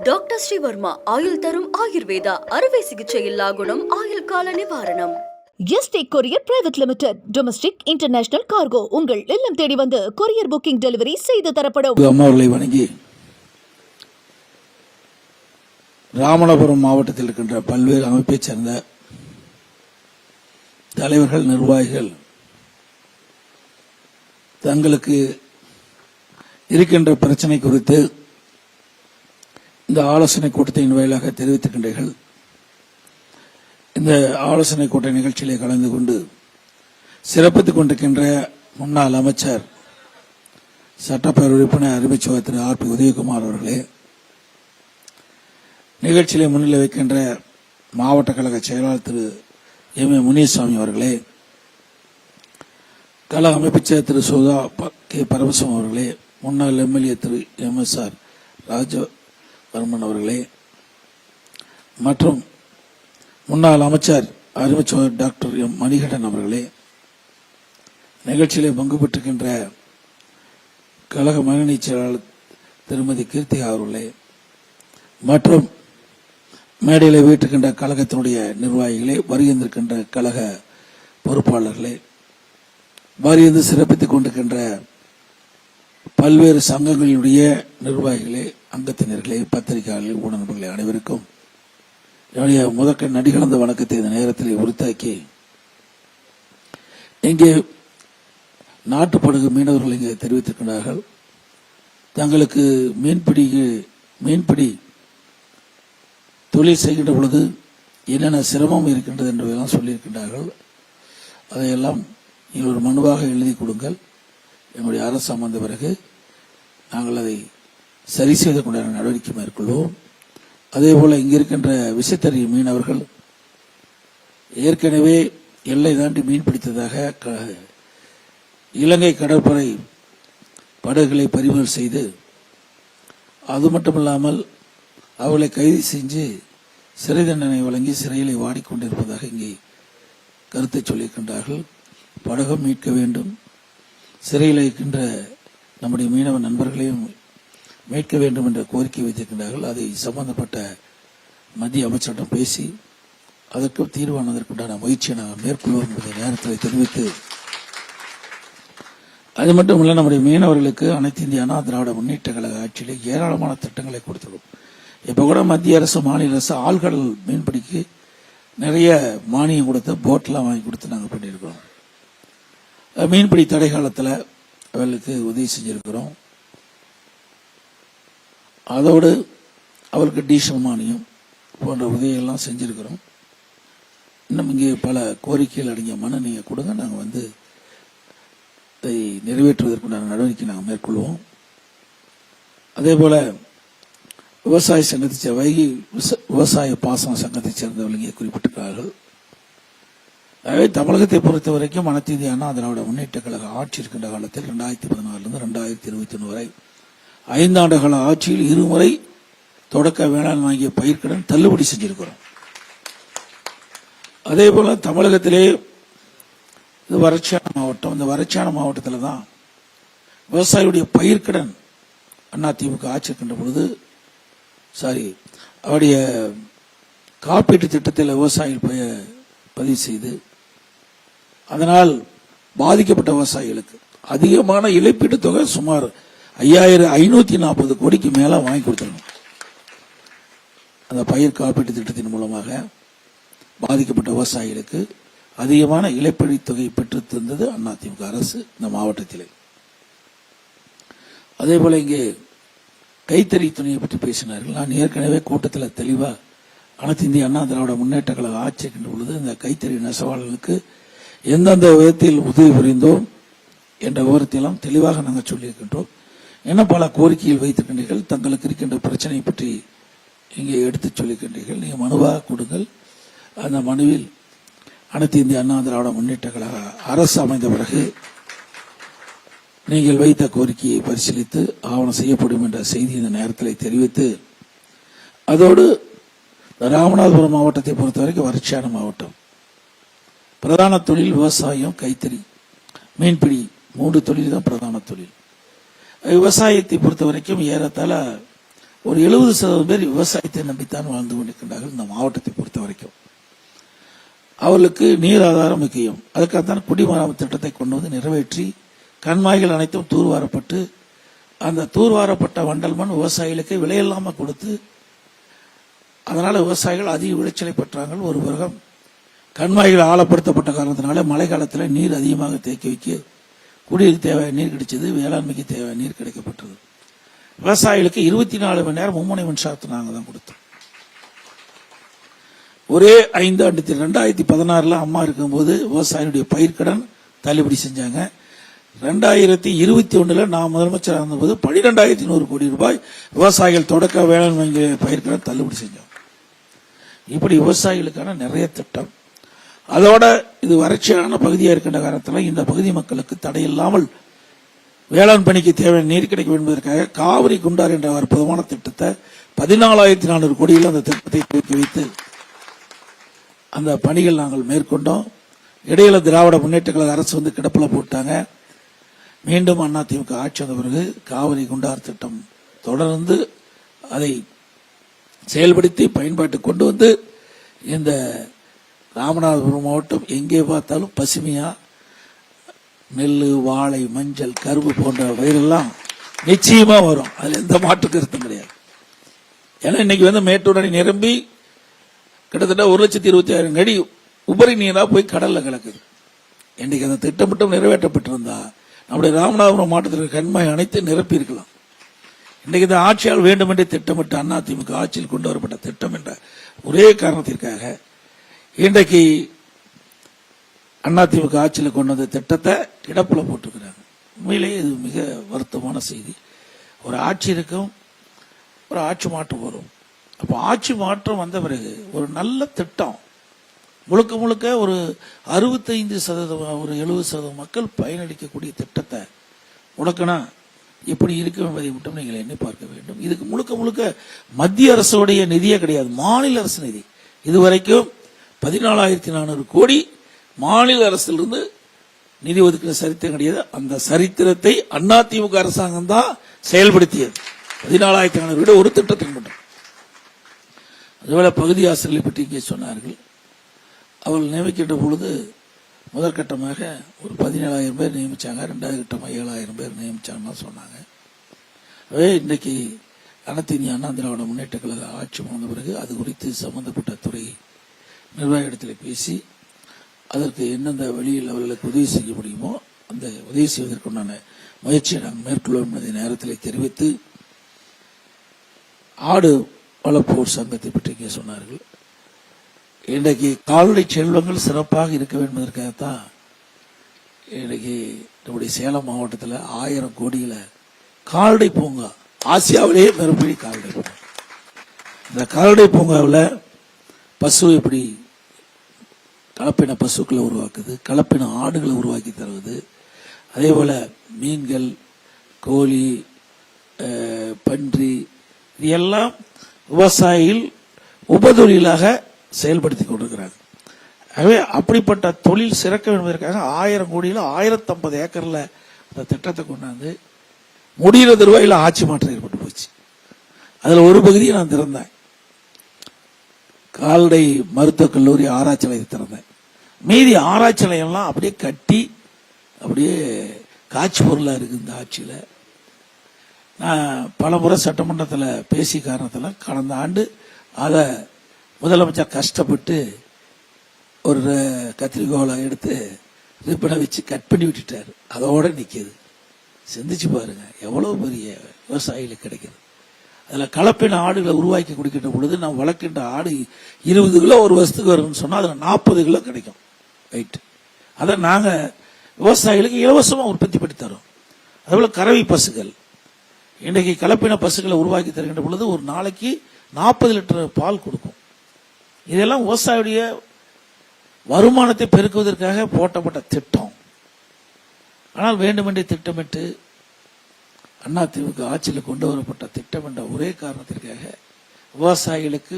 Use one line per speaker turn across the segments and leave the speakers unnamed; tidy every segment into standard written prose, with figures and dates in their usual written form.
Doctor Sreevarma ஆயுள் தரும் ஆயுர்வேதா அறுவை சிகிச்சையில்லா குணம் ஆயுள் கால நிவாரணம்.
Yesterday courier private limited domestic international cargo உங்கள் இல்லம் தேடி வந்து கொரியர் புக்கிங் டெலிவரி செய்து தரப்படும்.
அம்மாவர்களை வணங்கி ராமநாதபுரம் மாவட்டத்தில் இருக்கின்ற பல்வேறு அமைப்பைச் சேர்ந்த தலைவர்கள் நிர்வாகிகள் தங்களுக்கு இருக்கின்ற பிரச்சனை குறித்து இந்த ஆலோசனை கூட்டத்தின் வாயிலாக தெரிவித்திருக்கின்றீர்கள். இந்த ஆலோசனை கூட்ட நிகழ்ச்சியிலே கலந்து கொண்டு சிறப்பித்துக் கொண்டிருக்கின்ற முன்னாள் அமைச்சர் சட்டப்பேரவை உறுப்பினர் அறிவிச்சவர் திரு ஆர்.பி. உதயகுமார் அவர்களே, நிகழ்ச்சியிலே முன்னிலை வைக்கின்ற மாவட்ட கழக செயலாளர் திரு எம்.ஏ. முனியசாமி அவர்களே, கழக அமைச்சர் திரு சுதா கே. பரமசிவம் அவர்களே, முன்னாள் எம்எல்ஏ திரு எம்.எஸ்.ஆர். ராஜவர்மன் அவர்களே மற்றும் முன்னாள் அமைச்சர் அறிவிச்சவர் டாக்டர் எம். மணிகண்டன் அவர்களே, நிகழ்ச்சியிலே பங்கு பெற்றிருக்கின்ற கழக மகளிர் செயலாளர் திருமதி கீர்த்திகா அவர்களே மற்றும் மேடையில் வீட்டிருக்கின்ற கழகத்தினுடைய நிர்வாகிகளே, வருகின்றிருக்கின்ற கழக பொறுப்பாளர்களே, வருகின்ற சிறப்பித்துக் கொண்டிருக்கின்ற பல்வேறு சங்கங்களினுடைய நிர்வாகிகளே, அங்கத்தினர்களே, பத்திரிகையாளர்களே, ஊடகங்களே அனைவருக்கும் என்னுடைய முதற்க நடிகலந்த வணக்கத்தை இந்த நேரத்தில் உறுத்தாக்கி, இங்கே நாட்டுப்படகு மீனவர்கள் இங்கே தெரிவித்திருக்கிறார்கள். தங்களுக்கு மீன்பிடி தொழில் செய்கின்ற பொழுது என்னென்ன சிரமம் இருக்கின்றது என்பதெல்லாம் சொல்லியிருக்கின்றார்கள். அதையெல்லாம் நீங்கள் ஒரு மனுவாக எழுதி கொடுங்கள். என்னுடைய அரசு அமர்ந்த பிறகு நாங்கள் அதை சரி செய்து கொண்டாட நடவடிக்கை மேற்கொள்வோம். அதேபோல இங்கிருக்கின்ற விசைத்தறி மீனவர்கள் ஏற்கனவே எல்லை தாண்டி மீன் பிடித்ததாக இலங்கை கடற்படை படகுகளை பறிமுதல் செய்து, அது மட்டுமல்லாமல் அவர்களை கைது செஞ்சு சிறை தண்டனை வழங்கி சிறையிலே வாடிக்கொண்டிருப்பதாக இங்கே கருத்தை சொல்லியிருக்கின்றார்கள். படகம் மீட்க வேண்டும், சிறையில் இருக்கின்ற நம்முடைய மீனவ நண்பர்களையும் மீட்க வேண்டும் என்ற கோரிக்கை வைத்திருக்கின்றார்கள். அதை சம்பந்தப்பட்ட மத்திய அமைச்சரிடம் பேசி அதற்கு தீர்வானதற்குண்டான முயற்சியை நாங்கள் மேற்கொள்வோம் என்பதை நேரத்தில் தெரிவித்து, அது மட்டுமல்ல, நம்முடைய மீனவர்களுக்கு அனைத்து இந்திய அண்ணா திராவிட முன்னேற்ற கழக ஆட்சியிலே ஏராளமான திட்டங்களை கொடுத்துள்ளோம். இப்ப கூட மத்திய அரசு மாநில அரசு ஆழ்கடல் மீன்பிடிக்கு நிறைய மானியம் கொடுத்து போட்லாம் வாங்கி கொடுத்து நாங்கள் பண்ணியிருக்கிறோம். மீன்பிடி தடை காலத்தில் அவர்களுக்கு உதவி செஞ்சிருக்கிறோம். அதோடு அவருக்கு டீசல் மானியம் போன்ற உதவிகள்லாம் செஞ்சிருக்கிறோம். இன்னும் இங்கே பல கோரிக்கைகள் அடங்கிய மனு நீங்கள் கொடுங்க, நாங்கள் இதை நிறைவேற்றுவதற்குண்டான நடவடிக்கை நாங்கள் மேற்கொள்வோம். அதே போல விவசாய சங்கத்தை வைகை விவசாய பாசன சங்கத்தைச் சேர்ந்தவர்கள் இங்கே குறிப்பிட்டிருக்கிறார்கள். எனவே தமிழகத்தை பொறுத்த வரைக்கும் அனைத்து இந்திய அண்ணா திராவிட முன்னேற்ற கழக ஆட்சி இருக்கின்ற காலத்தில் 2014 2021 வரை 5 ஆண்டு கால ஆட்சியில் 2 முறை தொடக்க வேளாண் வாங்கிய பயிர்க்கடன் தள்ளுபடி செஞ்சிருக்கிறோம். அதே போல தமிழகத்திலே இது வறட்சியான மாவட்டம். இந்த வறட்சியான மாவட்டத்தில் தான் விவசாயியுடைய பயிர்க்கடன் அதிமுக ஆட்சி இருக்கின்ற பொழுது அவருடைய காப்பீட்டு திட்டத்தில் விவசாயிகள் பதிவு செய்து, அதனால் பாதிக்கப்பட்ட விவசாயிகளுக்கு அதிகமான இழப்பீட்டு தொகை சுமார் 5540 கோடிக்கு மேல வாங்கி கொடுத்துருக்கோம். அந்த பயிர் காப்பீட்டு திட்டத்தின் மூலமாக பாதிக்கப்பட்ட விவசாயிகளுக்கு அதிகமான இழப்பீடு தொகை பெற்று தந்தது அதிமுக அரசு இந்த மாவட்டத்திலே. அதே போல இங்கே கைத்தறி துணியை பற்றி பேசினார்கள். நான் ஏற்கனவே கூட்டத்தில் தெளிவாக அனைத்து இந்திய அண்ணா திராவிட முன்னேற்ற கழக ஆட்சி இருக்கின்ற பொழுது இந்த கைத்தறி நெசவாளர்களுக்கு எந்தெந்த விதத்தில் உதவி புரிந்தோம் என்ற விவரத்தையெல்லாம் தெளிவாக நாங்கள் சொல்லியிருக்கின்றோம். என்ன பல கோரிக்கைகள் வைத்திருக்கின்றீர்கள், தங்களுக்கு இருக்கின்ற பிரச்சனையை பற்றி இங்கே எடுத்துச் சொல்லியிருக்கின்றீர்கள். நீங்கள் மனுவாக கொடுங்கள். அந்த மனுவில் அனைத்து இந்திய அண்ணா திராவிட முன்னேற்ற கழக அரசு அமைந்த பிறகு நீங்கள் வைத்த கோரிக்கையை பரிசீலித்து ஆவணம் செய்யப்படும் என்ற செய்தி இந்த நேரத்தில் தெரிவித்து, அதோடு ராமநாதபுரம் மாவட்டத்தை பொறுத்தவரைக்கும் வறட்சியான மாவட்டம். பிரதான தொழில் விவசாயம், கைத்தறி, மீன்பிடி 3 தொழில் தான் பிரதான தொழில். விவசாயத்தை பொறுத்த வரைக்கும் ஏறத்தாழ ஒரு 70% பேர் விவசாயத்தை நம்பித்தான் வாழ்ந்து கொண்டிருக்கின்றார்கள் இந்த மாவட்டத்தை பொறுத்த வரைக்கும். அவர்களுக்கு நீர் ஆதாரம் முக்கியம். அதுக்காகத்தான் குடிமராமத்து திட்டத்தை கொண்டு வந்து நிறைவேற்றி கண்மாய்கள் அனைத்தும் தூர்வாரப்பட்டு அந்த தூர்வாரப்பட்ட வண்டல் மண் விவசாயிகளுக்கு விலையில்லாமல் கொடுத்து அதனால விவசாயிகள் அதிக விளைச்சலை பெற்றார்கள். ஒரு புறம் கண்மாய்கள் ஆழப்படுத்தப்பட்ட காரணத்தினால மழை காலத்தில் நீர் அதிகமாக தேக்கி வைக்க குடிநீர் தேவையான நீர் கிடைச்சது, வேளாண்மைக்கு தேவையான நீர் கிடைக்கப்பட்டது. விவசாயிகளுக்கு 24 மணி நேரம் மும்முனை மின்சாரத்தை நாங்கள் தான் கொடுத்தோம். ஒரே 5 ஆண்டு 2016 அம்மா இருக்கும்போது விவசாயிகளுடைய பயிர்க்கடன் தள்ளுபடி செஞ்சாங்க. 2021 நான் முதலமைச்சராக இருந்தபோது 12,100 கோடி ரூபாய் விவசாயிகள் தொடக்க வேளாண்மை பயிர்க்கடன் தள்ளுபடி செஞ்சோம். இப்படி விவசாயிகளுக்கான நிறைய திட்டம். அதோட இது வறட்சியான பகுதியாக இருக்கின்ற காரணத்தில் இந்த பகுதி மக்களுக்கு தடையில்லாமல் வேளாண் பணிக்கு தேவையான நீர் கிடைக்கும் என்பதற்காக காவிரி குண்டார் என்ற அற்புதமான திட்டத்தை 14,400 கோடியில் அந்த திட்டத்தை தூக்கி வைத்து அந்த பணிகள் நாங்கள் மேற்கொண்டோம். இடையில திராவிட முன்னேற்ற கழக அரசு வந்து கிடப்பில் போட்டாங்க. மீண்டும் அதிமுக ஆட்சி வந்த பிறகு காவிரி குண்டார் திட்டம் தொடர்ந்து அதை செயல்படுத்தி பயன்பாட்டு கொண்டு வந்து இந்த ராமநாதபுரம் மாவட்டம் எங்கே பார்த்தாலும் பசுமையா நெல், வாழை, மஞ்சள், கரும்பு போன்ற பயிரெல்லாம் நிச்சயமா வரும். அதுல எந்த மாற்று கருத்தும் கிடையாது. ஏன்னா இன்னைக்கு வந்து மேட்டூர் அணை நிரம்பி கிட்டத்தட்ட 1,26,000 அடி உபரி நீரா போய் கடல்ல கலக்குது. இன்னைக்கு அந்த திட்டம் மட்டும் நிறைவேற்றப்பட்டிருந்தா நம்முடைய ராமநாதபுரம் மாவட்டத்திற்கு கண்மாய் அனைத்து நிரப்பி இருக்கலாம். இன்னைக்கு இந்த ஆட்சியால் வேண்டும் என்று திட்டமிட்டு அதிமுக ஆட்சியில் கொண்டு வரப்பட்ட திட்டம் என்ற ஒரே காரணத்திற்காக இன்றைக்கு அதிமுக ஆட்சியில் கொண்டு வந்த திட்டத்தை கிடப்புல போட்டிருக்கிறாங்க. உண்மையிலேயே இது மிக வருத்தமான செய்தி. ஒரு ஆட்சி இருக்கும், ஒரு ஆட்சி மாற்றம் வரும். அப்போ ஆட்சி மாற்றம் வந்த பிறகு ஒரு நல்ல திட்டம் முழுக்க முழுக்க ஒரு 65% ஒரு 70% மக்கள் பயனளிக்கக்கூடிய திட்டத்தை முடக்கினா எப்படி இருக்கும் என்பதை மட்டும் நீங்கள் எண்ணி பார்க்க வேண்டும். இதுக்கு முழுக்க முழுக்க மத்திய அரசுடைய நிதியே கிடையாது, மாநில அரசு நிதி. இதுவரைக்கும் 14,400 கோடி மாநில அரசிலிருந்து நிதி ஒதுக்கிற சரித்திரம் கிடையாது. அந்த சரித்திரத்தை அதிமுக அரசாங்கம் தான் செயல்படுத்தியது. 14,400 கோடி ஒரு திட்டத்தின் மட்டும். அதுபோல பகுதி ஆசிரியர்களை பற்றி இங்கே சொன்னார்கள். அவர்கள் நியமிக்கின்ற பொழுது முதற்கட்டமாக ஒரு 17,000 பேர் நியமிச்சாங்க, 2வது கட்டமாக 7,000 பேர் நியமிச்சாங்கன்னு சொன்னாங்க. அதே இன்றைக்கு அனைத்து இந்திய அண்ணா திராவிட முன்னேற்ற கழக ஆட்சி வந்த பிறகு அது குறித்து சம்பந்தப்பட்ட துறை நிர்வாகத்தில் பேசி அதற்கு எந்தெந்த வழியில் அவர்களுக்கு உதவி செய்ய முடியுமோ அந்த உதவி செய்வதற்குண்டான முயற்சியை நாங்கள் மேற்கொள்வோம் என்பதை நேரத்தில் தெரிவித்து, ஆடு வளர்ப்போர் சங்கத்தை பற்றி இங்கே சொன்னார்கள். இன்றைக்கு கால்நடை செல்வங்கள் சிறப்பாக இருக்க வேண்டும் என்பதற்காகத்தான் இன்றைக்கு நம்முடைய சேலம் மாவட்டத்தில் 1000 கோடியில கால்நடை பூங்கா, ஆசியாவிலேயே மிகப்பெரிய கால்நடை பூங்கா. இந்த கால்நடை பூங்காவில் பசு எப்படி கலப்பின பசுக்களை உருவாக்குது, கலப்பின ஆடுகளை உருவாக்கி தருவது, அதே போல மீன்கள், கோழி, பன்றி, இது எல்லாம் விவசாயிகள் உபதொழிலாக செயல்படுத்திக் கொண்டிருக்கிறாங்க. ஆகவே அப்படிப்பட்ட தொழில் சிறக்க என்பதற்காக 1000 கோடியில் 1050 ஏக்கர்ல அந்த திட்டத்தை கொண்டாந்து முடிகிற தருவாயில் ஆட்சி மாற்றம் ஏற்பட்டு போச்சு. அதுல ஒரு பகுதியை நான் திறந்தேன், கால்நடை மருத்துவக் கல்லூரி ஆராய்ச்சி நிலையத்தை திறந்தேன். மீதி ஆராய்ச்சி நிலையம்லாம் அப்படியே கட்டி அப்படியே காட்சி பொருளா இருக்கு. இந்த ஆட்சியில நான் பல முறை சட்டமன்றத்தில் பேசிய காரணத்தில் கடந்த ஆண்டு அதை முதலமைச்சர் கஷ்டப்பட்டு ஒரு கத்திரிக்கோலை எடுத்து ரிப்பனை வச்சு கட் பண்ணி விட்டுட்டாரு. அதோட நிற்கிது. சிந்திச்சு பாருங்க எவ்வளவு பெரிய விவசாயிகளுக்கு கிடைக்குது. அதுல கலப்பின ஆடுகளை உருவாக்கி கொடுக்கின்ற பொழுது நாம் வளர்க்கின்ற ஆடு 20 கிலோ ஒரு வருஷத்துக்கு வரும்னு சொன்னா அதுல 40 கிலோ கிடைக்கும் வெயிட். அதை நாங்க விவசாயிகளுக்கு இலவசமா உற்பத்தி பண்ணி தரோம். அதுபோல கறவை பசுகள், இன்றைக்கு கலப்பின பசுகளை உருவாக்கி தருகின்ற பொழுது ஒரு நாளைக்கு 40 லிட்டர் பால் கொடுக்கும். இதெல்லாம் விவசாயியுடைய வருமானத்தை பெருக்குவதற்காக போட்டப்பட்ட திட்டம். ஆனால் வேண்டுமென்றே திட்டமிட்டு அதிமுக ஆட்சியில் கொண்டு வரப்பட்ட திட்டம் என்ற ஒரே காரணத்திற்காக விவசாயிகளுக்கு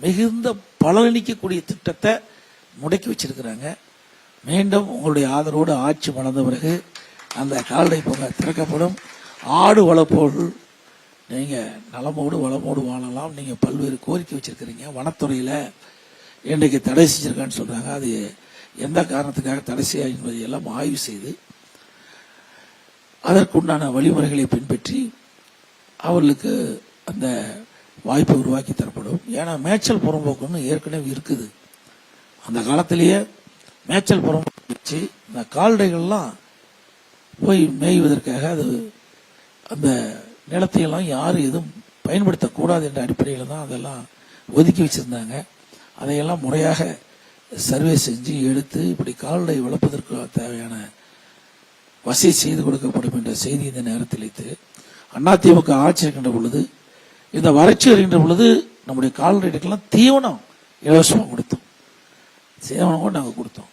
மிகுந்த பலனளிக்கக்கூடிய திட்டத்தை முடக்கி வச்சிருக்கிறாங்க. மீண்டும் உங்களுடைய ஆதரவோடு ஆட்சி வளர்ந்த பிறகு அந்த கால்நடை பூங்கா திறக்கப்படும். ஆடு வளர்ப்போர்கள் நீங்கள் நலமோடு வளமோடு வாழலாம், நீங்கள் பல்வேறு கோரிக்கை வச்சிருக்கிறீங்க. வனத்துறையில் இன்றைக்கு தடை செஞ்சிருக்கான்னு சொல்கிறாங்க. அது எந்த காரணத்துக்காக தடை செய்ய என்பதை எல்லாம் ஆய்வு செய்து அதற்குண்டான வழிமுறைகளை பின்பற்றி அவர்களுக்கு அந்த வாய்ப்பை உருவாக்கி தரப்படும். ஏன்னா மேய்ச்சல் புறம்போக்குன்னு ஏற்கனவே இருக்குது. அந்த காலத்திலேயே மேய்ச்சல் புறம்போக்கு வச்சு இந்த கால்நடைகள்லாம் போய் மேய்வதற்காக அது அந்த நிலத்தையெல்லாம் யாரும் எதுவும் பயன்படுத்தக்கூடாது என்ற அடிப்படையில் தான் அதெல்லாம் ஒதுக்கி வச்சிருந்தாங்க. அதையெல்லாம் முறையாக சர்வே செஞ்சு எடுத்து இப்படி கால்நடை வளர்ப்பதற்கு தேவையான வசதி செய்து கொடுக்கப்படும் என்ற செய்தி இந்த நேரத்தில் வைத்து அதிமுக ஆட்சி இருக்கின்ற பொழுது, இந்த வறட்சி வருகின்ற பொழுது நம்முடைய கால்நடைகளுக்கெல்லாம் தீவனம் இலவசமாக கொடுத்தோம், சேவனம் கூட நாங்கள் கொடுத்தோம்.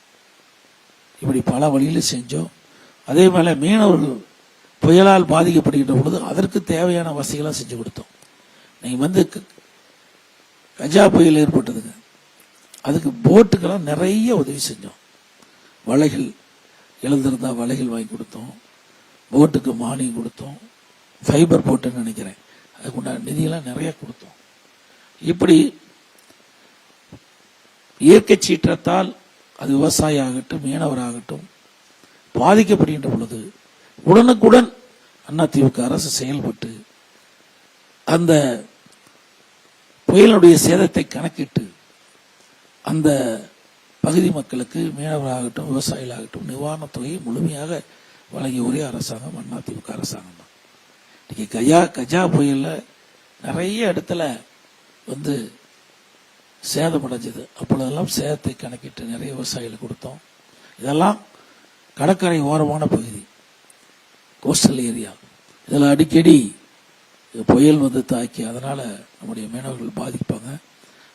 இப்படி பல வழியில் செஞ்சோம். அதே போல மீனவர்கள் புயலால் பாதிக்கப்படுகின்ற பொழுது அதற்கு தேவையான வசதிகளாக செஞ்சு கொடுத்தோம். நீங்கள் வந்து கஜா புயல் ஏற்பட்டதுங்க, அதுக்கு போட்டுக்கெல்லாம் நிறைய உதவி செஞ்சோம். வலைகள் எழுந்திருந்தா வலைகள் வாங்கி கொடுத்தோம், போட்டுக்கு மானியம் கொடுத்தோம், ஃபைபர் போட்டுன்னு நினைக்கிறேன், அதுக்குண்டான நிதியெல்லாம் நிறைய கொடுத்தோம். இப்படி இயற்கை சீற்றத்தால் அது விவசாயி ஆகட்டும் மீனவராகட்டும் பாதிக்கப்படுகின்ற பொழுது உடனுக்குடன் அதிமுக அரசு செயல்பட்டு அந்த புயலுடைய சேதத்தை கணக்கிட்டு அந்த பகுதி மக்களுக்கு மீனவராகட்டும் விவசாயிகளாகட்டும் நிவாரணத் தொகையை முழுமையாக வழங்கிய ஒரே அரசாங்கம் அதிமுக அரசாங்கம் தான். இன்னைக்கு கஜா புயல்ல நிறைய இடத்துல வந்து சேதமடைஞ்சது. அப்பொழுதெல்லாம் சேதத்தை கணக்கிட்டு நிறைய விவசாயிகளுக்கு கொடுத்தோம். இதெல்லாம் கடற்கரை ஓரமான பகுதி, கோஸ்டல் ஏரியா. இதில் அடிக்கடி புயல் வந்து தாக்கி அதனால நம்முடைய மீனவர்கள் பாதிப்பாங்க.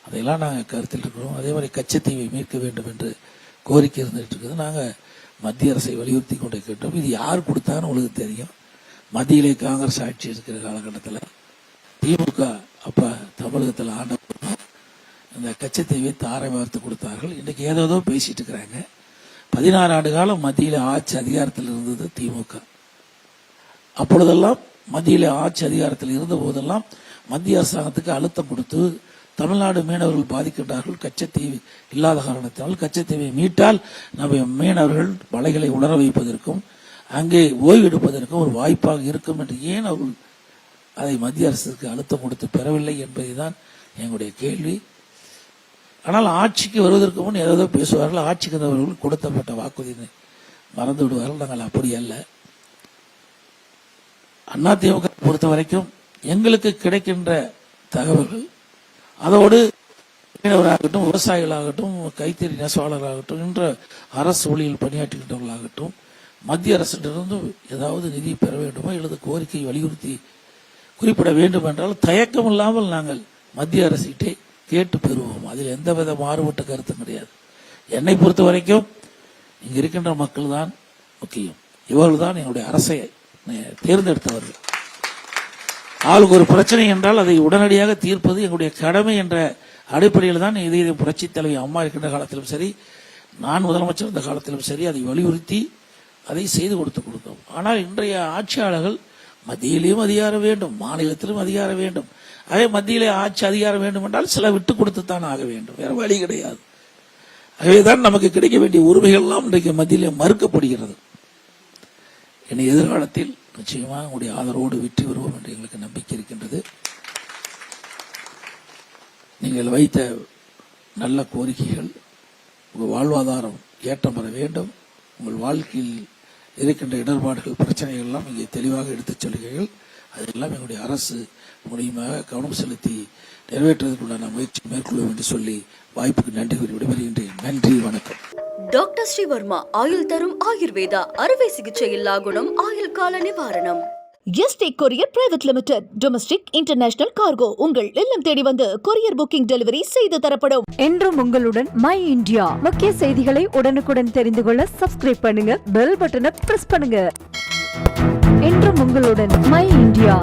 அதையெல்லாம் நாங்கள் கருத்தில் இருக்கிறோம். அதே மாதிரி கச்சத்தீவை மீட்க வேண்டும் என்று கோரிக்கை இருந்துட்டு இருக்குது. நாங்கள் மத்திய அரசை வலியுறுத்தி கொண்டு கேட்டோம். இது யார் கொடுத்தான்னு உங்களுக்கு தெரியும். மத்தியிலே காங்கிரஸ் ஆட்சி இருக்கிற காலகட்டத்தில் திமுக அப்ப தமிழகத்தில் ஆண்ட இந்த கச்சத்தீவை தாரை வார்த்து கொடுத்தார்கள். இன்னைக்கு ஏதோ பேசிட்டு இருக்கிறாங்க. 16 ஆண்டு காலம் மத்தியில ஆட்சி அதிகாரத்தில் இருந்தது திமுக. அப்பொழுதெல்லாம் மத்தியில ஆட்சி அதிகாரத்தில் இருந்த போதெல்லாம் மத்திய அரசாங்கத்துக்கு அழுத்தம் கொடுத்து தமிழ்நாடு மீனவர்கள் பாதிக்கின்றார்கள், கச்சத்தீவு இல்லாத காரணத்தினால் கச்சத்தீவை மீட்டால் நம்ம மீனவர்கள் வலைகளை உணர வைப்பதற்கும் அங்கே ஓய்வெடுப்பதற்கும் ஒரு வாய்ப்பாக இருக்கும் என்று ஏன் அவர்கள் அதை மத்திய அரசுக்கு அழுத்தம் கொடுத்து பெறவில்லை என்பதுதான் எங்களுடைய கேள்வி. ஆனால் ஆட்சிக்கு வருவதற்கு முன் ஏதோ பேசுவார்கள். ஆட்சிக்கு வந்தவர்கள் கொடுத்தப்பட்ட வாக்குறுதியை மறந்து விடுவார்கள். நாங்கள் அப்படி அல்ல. அதிமுக பொறுத்த வரைக்கும் எங்களுக்கு கிடைக்கின்ற தகவல்கள், அதோடு மீனவராகட்டும் விவசாயிகளாகட்டும் கைத்தறி நெசவாளர்களாகட்டும் என்ற அரசு ஊழியர்கள் பணியாற்றுகின்றவர்களாகட்டும் மத்திய அரசிடமிருந்து ஏதாவது நிதி பெற வேண்டுமா அல்லது கோரிக்கை வலியுறுத்தி குறிப்பிட வேண்டும் என்றால் தயக்கம் இல்லாமல் நாங்கள் மத்திய அரசிட்டே கேட்டு பெறுவோம். அதில் எந்தவித மாறுபட்ட கருத்தும் கிடையாது. என்னை பொறுத்த வரைக்கும் இங்க இருக்கின்ற மக்கள் தான் முக்கியம். இவர்கள் தான் எங்களுடைய அரசை தேர்ந்தெடுத்தவர்கள். ஆளுக்கு ஒரு பிரச்சனை என்றால் அதை உடனடியாக தீர்ப்பது எங்களுடைய கடமை என்ற அடிப்படையில் தான் இதே புரட்சி தலைவி அம்மா இருக்கின்ற காலத்திலும் சரி, நான் முதலமைச்சர் இருந்த காலத்திலும் சரி அதை வலியுறுத்தி அதை செய்து கொடுத்தோம். ஆனால் இன்றைய ஆட்சியாளர்கள் மத்தியிலேயும் அதிகாரம் வேண்டும், மாநிலத்திலும் அதிகாரம் வேண்டும். அதே மத்தியிலே ஆட்சி அதிகாரம் வேண்டும் என்றால் சில விட்டு கொடுத்துத்தான் ஆக வேண்டும், வேற வழி கிடையாது. ஆகவேதான் நமக்கு கிடைக்க வேண்டிய உரிமைகள் எல்லாம் இன்றைக்கு மத்தியிலே மறுக்கப்படுகிறது. இனி எதிர்காலத்தில் நிச்சயமாக உங்களுடைய ஆதரவோடு வெற்றி வருவோம் என்று எங்களுக்கு நம்பிக்கை இருக்கின்றது. நீங்கள் வைத்த நல்ல கோரிக்கைகள், உங்கள் வாழ்வாதாரம் ஏற்றம் பெற வேண்டும், உங்கள் வாழ்க்கையில் இருக்கின்ற இடர்பாடுகள் பிரச்சனைகள் எல்லாம் இங்கே தெளிவாக எடுத்துச் சொல்கிறீர்கள். அதெல்லாம் எங்களுடைய அரசு முழுமையாக கவனம் செலுத்தி நிறைவேற்றுவதற்குண்டான முயற்சி மேற்கொள்ளும் என்று சொல்லி வாய்ப்புக்கு நன்றி கூறி விடைபெறுகின்றேன். நன்றி, வணக்கம்.
டாக்டர் ஸ்ரீவர்மா ஆயுள் தரும் ஆயுர்வேதா அறுவை சிகிச்சை இல்லா குணம் ஆயுள் கால நிவாரணம்.
Yesterday courier private limited domestic international cargo உங்கள் இல்லம் தேடி வந்து கொரியர் புக்கிங் டெலிவரி செய்து தரப்படும்.
என்றும் உங்களுடன் மை இந்தியா. முக்கிய செய்திகளை உடனுக்குடன் தெரிந்து கொள்ள சப்ஸ்கிரைப் பண்ணுங்க, பெல் பட்டனை பிரஸ் பண்ணுங்க. என்றும் உங்களுடன் மை இந்தியா.